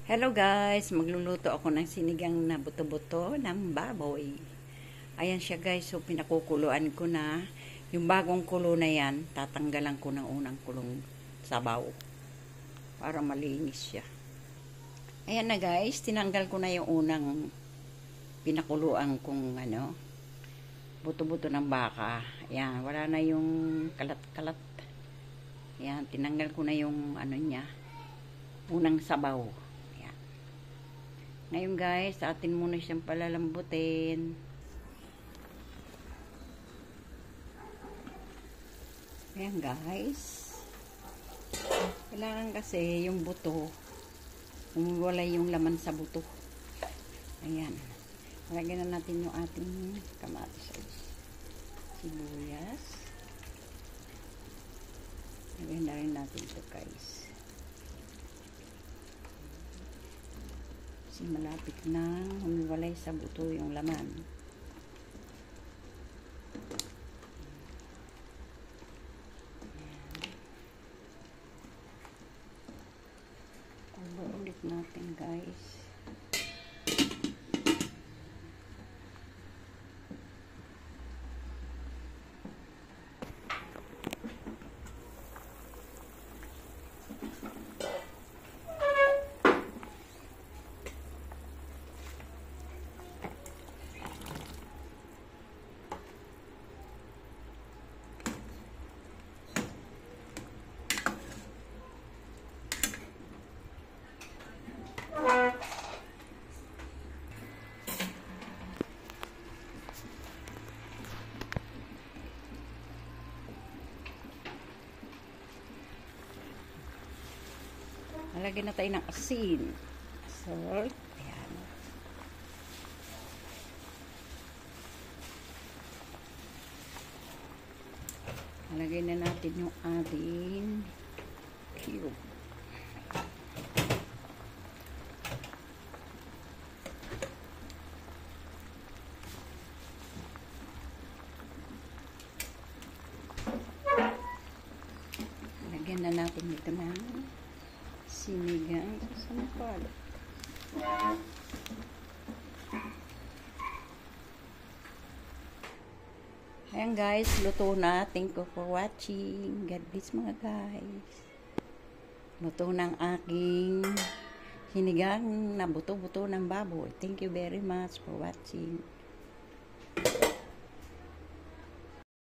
Hello guys, magluluto ako ng sinigang na buto-buto ng baboy. Ayan siya guys, so pinakukuluan ko na. Yung bagong kulo na yan, tatanggalan ko ng unang kulong sabaw para malinis siya. Ayan na guys, tinanggal ko na yung unang pinakuluan kong buto-buto ng baka. Ayan, wala na yung kalat-kalat. Ayan, tinanggal ko na yung niya, unang sabaw. Ngayon guys, atin muna siyang palalambutin. Ayan guys. Kailangan kasi yung buto, umiwalay yung laman sa buto. Ayan. Lagyan na natin yung ating kamatis. Sibuyas. Lagyan na rin natin ito guys. Kasi malapit na humiwalay sa buto yung laman. Kulo ulit natin guys. Lagyan na tayo ng asin. Salt. Ayan. Lagyan na natin yung ating cube. Lagyan na natin ito ng sinigang sa sampal. Ayan guys, luto na. Thank you for watching. God bless mga guys. Luto ng aking sinigang na buto-buto ng baboy. Thank you very much for watching.